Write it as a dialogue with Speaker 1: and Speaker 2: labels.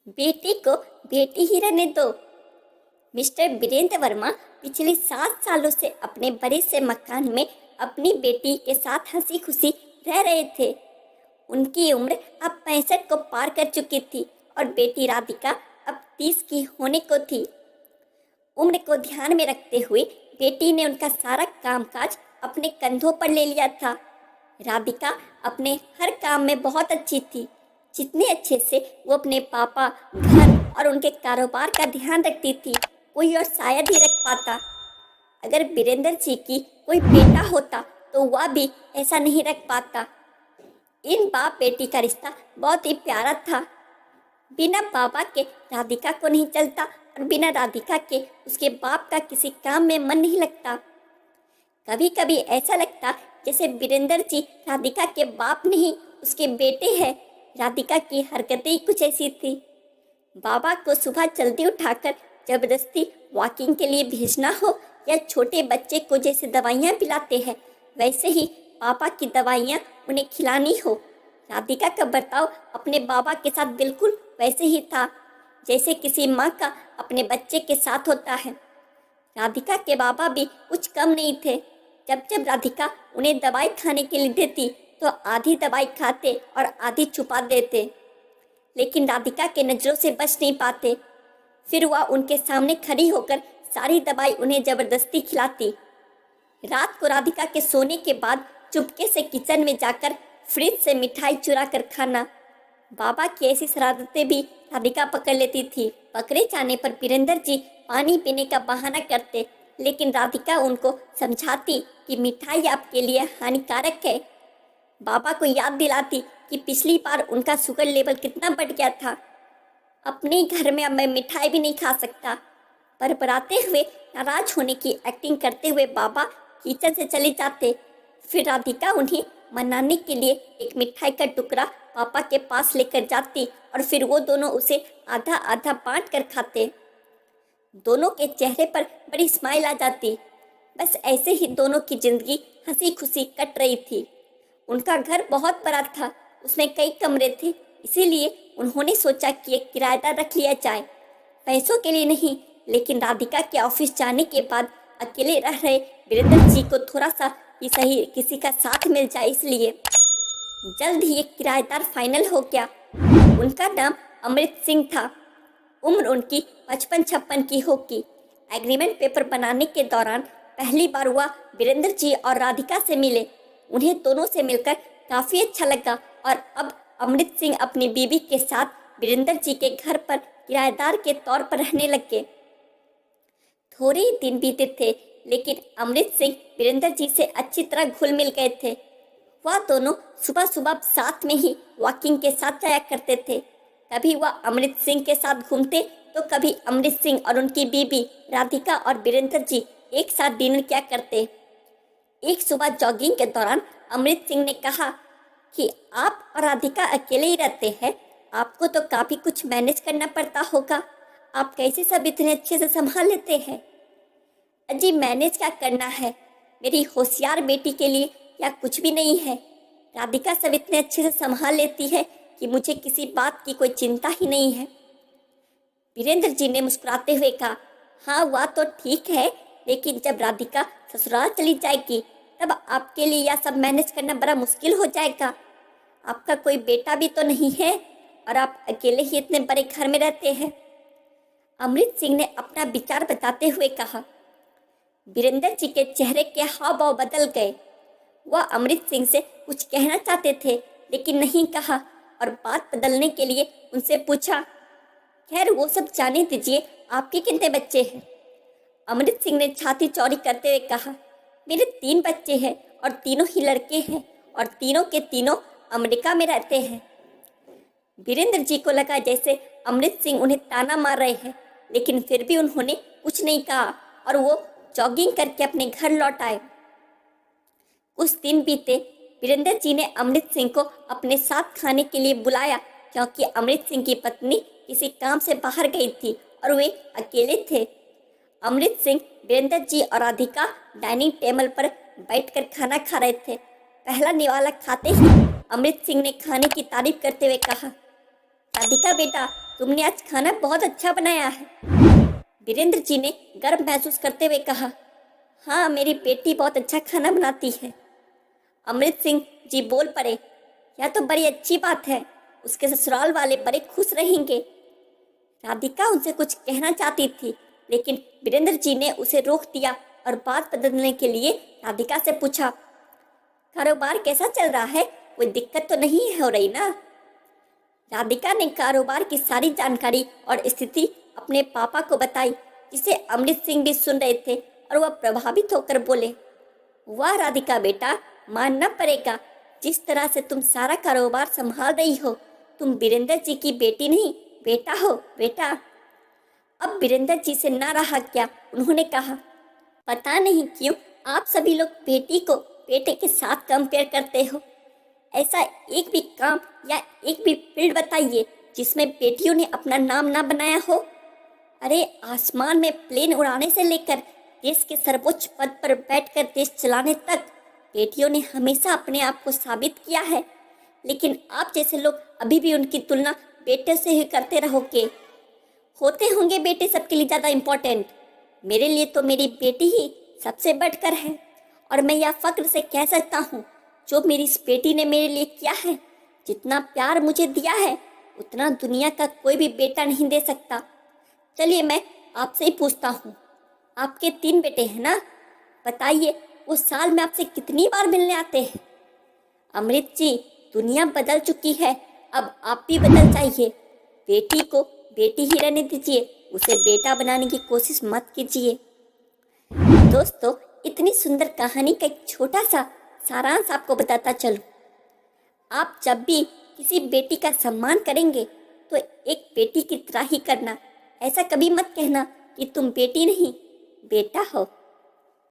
Speaker 1: बेटी को बेटी ही रहने दो। मिस्टर वीरेंद्र वर्मा पिछले 7 सालों से अपने बड़े से मकान में अपनी बेटी के साथ हंसी खुशी रह रहे थे। उनकी उम्र अब 65 को पार कर चुकी थी और बेटी राधिका अब 30 की होने को थी। उम्र को ध्यान में रखते हुए बेटी ने उनका सारा कामकाज अपने कंधों पर ले लिया था। राधिका अपने हर काम में बहुत अच्छी थी, जितने अच्छे से वो अपने पापा, घर और उनके कारोबार का ध्यान रखती थी, कोई और शायद ही रख पाता। अगर वीरेंद्र जी की कोई बेटा होता तो वह भी ऐसा नहीं रख पाता। इन बाप बेटी का रिश्ता बहुत ही प्यारा था। बिना पापा के राधिका को नहीं चलता और बिना राधिका के उसके बाप का किसी काम में मन नहीं लगता। कभी कभी ऐसा लगता जैसे वीरेंद्र जी राधिका के बाप नहीं, उसके बेटे हैं। राधिका की हरकतें ही कुछ ऐसी थी। बाबा को सुबह जल्दी उठाकर जबरदस्ती वॉकिंग के लिए भेजना हो या छोटे बच्चे को जैसे दवाइयाँ पिलाते हैं वैसे ही पापा की दवाइयाँ उन्हें खिलानी हो। राधिका का बर्ताव अपने बाबा के साथ बिल्कुल वैसे ही था जैसे किसी माँ का अपने बच्चे के साथ होता है। राधिका के बाबा भी कुछ कम नहीं थे। जब जब राधिका उन्हें दवाई खाने के लिए देती तो आधी दवाई खाते और आधी छुपा देते, लेकिन राधिका के नज़रों से बच नहीं पाते। फिर वह उनके सामने खड़ी होकर सारी दवाई उन्हें जबरदस्ती खिलाती। रात को राधिका के सोने के बाद चुपके से किचन में जाकर फ्रिज से मिठाई चुरा कर खाना। बाबा की ऐसी शरारतें भी राधिका पकड़ लेती थी। पकड़े जाने पर वीरेंद्र जी पानी पीने का बहाना करते, लेकिन राधिका उनको समझाती कि मिठाई आपके लिए हानिकारक है। बाबा को याद दिलाती कि पिछली बार उनका शुगर लेवल कितना बढ़ गया था। अपने घर में अब मैं मिठाई भी नहीं खा सकता। पर बराते हुए नाराज होने की एक्टिंग करते हुए बाबा किचन से चले जाते। फिर राधिका उन्हें मनाने के लिए एक मिठाई का टुकड़ा पापा के पास लेकर जाती और फिर वो दोनों उसे आधा आधा बांट कर खाते। दोनों के चेहरे पर बड़ी स्माइल आ जाती। बस ऐसे ही दोनों की जिंदगी हंसी खुशी कट रही थी। उनका घर बहुत बड़ा था, उसमें कई कमरे थे, इसीलिए उन्होंने सोचा कि एक किराएदार रख लिया जाए। पैसों के लिए नहीं, लेकिन राधिका के ऑफिस जाने के बाद अकेले रह रहे वीरेंद्र जी को थोड़ा सा ही सही किसी का साथ मिल जाए, इसलिए जल्द ही एक किराएदार फाइनल हो गया। उनका नाम अमृत सिंह था। उम्र उनकी 55-56 की होगी। एग्रीमेंट पेपर बनाने के दौरान पहली बार वह वीरेंद्र जी और राधिका से मिले। उन्हें दोनों से मिलकर काफ़ी अच्छा लगा और अब अमृत सिंह अपनी बीवी के साथ वीरेंद्र जी के घर पर किराएदार के तौर पर रहने लगे। थोड़े ही दिन बीते थे, लेकिन अमृत सिंह वीरेंद्र जी से अच्छी तरह घुल मिल गए थे। वह दोनों सुबह सुबह साथ में ही वॉकिंग के साथ जाया करते थे। कभी वह अमृत सिंह के साथ घूमते तो कभी अमृत सिंह और उनकी बीबी राधिका और वीरेंद्र जी एक साथ डिनर किया करते। एक सुबह जॉगिंग के दौरान अमृत सिंह ने कहा कि आप और राधिका अकेले ही रहते हैं, आपको तो काफ़ी कुछ मैनेज करना पड़ता होगा। आप कैसे सब इतने अच्छे से संभाल लेते हैं? अजी मैनेज क्या करना है, मेरी होशियार बेटी के लिए या कुछ भी नहीं है। राधिका सब इतने अच्छे से संभाल लेती है कि मुझे किसी बात की कोई चिंता ही नहीं है। वीरेंद्र जी ने मुस्कुराते हुए कहा, हाँ वह तो ठीक है, लेकिन जब राधिका ससुराल चली जाएगी तब आपके लिए यह सब मैनेज करना बड़ा मुश्किल हो जाएगा। आपका कोई बेटा भी तो नहीं है और आप अकेले ही इतने बड़े घर में रहते हैं। अमृत सिंह ने अपना विचार बताते हुए कहा। वीरेंद्र जी के चेहरे के हाव भाव बदल गए। वह अमृत सिंह से कुछ कहना चाहते थे, लेकिन नहीं कहा और बात बदलने के लिए उनसे पूछा, खैर वो सब जाने दीजिए, आपके कितने बच्चे हैं? अमृत सिंह ने छाती चौड़ी करते हुए कहा, मेरे 3 बच्चे हैं और तीनों ही लड़के हैं और तीनों के तीनों अमेरिका में रहते हैं। वीरेंद्र जी को लगा जैसे अमृत सिंह उन्हें ताना मार रहे हैं, लेकिन फिर भी उन्होंने कुछ नहीं कहा और वो जॉगिंग करके अपने घर लौट आए। कुछ दिन बीते। वीरेंद्र जी ने अमृत सिंह को अपने साथ खाने के लिए बुलाया, क्योंकि अमृत सिंह की पत्नी किसी काम से बाहर गई थी और वे अकेले थे। अमृत सिंह, वीरेंद्र जी और राधिका डाइनिंग टेबल पर बैठकर खाना खा रहे थे। पहला निवाला खाते ही अमृत सिंह ने खाने की तारीफ करते हुए कहा, राधिका बेटा तुमने आज खाना बहुत अच्छा बनाया है। वीरेंद्र जी ने गर्व महसूस करते हुए कहा, हाँ मेरी बेटी बहुत अच्छा खाना बनाती है। अमृत सिंह जी बोल पड़े, यह तो बड़ी अच्छी बात है, उसके ससुराल वाले बड़े खुश रहेंगे। राधिका उनसे कुछ कहना चाहती थी, लेकिन वीरेंद्र जी ने उसे रोक दिया और बात बदलने के लिए राधिका से पूछा, कारोबार कैसा चल रहा है, कोई दिक्कत तो नहीं हो रही ना? राधिका ने कारोबार की सारी जानकारी और स्थिति अपने पापा को बताई, जिसे अमृत सिंह भी सुन रहे थे और वह प्रभावित होकर बोले, वाह राधिका बेटा, मानना पड़ेगा, जिस तरह से तुम सारा कारोबार संभाल रही हो, तुम वीरेंद्र जी की बेटी नहीं बेटा हो बेटा। अब वीरेंद्र जी से ना रहा क्या, उन्होंने कहा, पता नहीं क्यों आप सभी लोग बेटी को बेटे के साथ कंपेयर करते हो। ऐसा एक भी काम या एक भी फील्ड बताइए जिसमें बेटियों ने अपना नाम ना बनाया हो। अरे आसमान में प्लेन उड़ाने से लेकर देश के सर्वोच्च पद पर बैठकर देश चलाने तक बेटियों ने हमेशा अपने आप को साबित किया है, लेकिन आप जैसे लोग अभी भी उनकी तुलना बेटे से ही करते रहोगे। होते होंगे बेटे सबके लिए ज़्यादा इम्पोर्टेंट, मेरे लिए तो मेरी बेटी ही सबसे बढ़कर है, और मैं यह फक्र से कह सकता हूँ, जो मेरी इस बेटी ने मेरे लिए किया है, जितना प्यार मुझे दिया है, उतना दुनिया का कोई भी बेटा नहीं दे सकता। चलिए मैं आपसे ही पूछता हूँ, आपके 3 बेटे हैं ना, बताइए वो साल में आपसे कितनी बार मिलने आते हैं? अमृत जी, दुनिया बदल चुकी है, अब आप भी बदल जाइए। बेटी को बेटी ही रहने दीजिए, उसे बेटा बनाने की कोशिश मत कीजिए। दोस्तों, इतनी सुंदर कहानी का एक छोटा सा सारांश आपको बताता चलूं। आप जब भी किसी बेटी का सम्मान करेंगे तो एक बेटी की तरह ही करना। ऐसा कभी मत कहना कि तुम बेटी नहीं बेटा हो।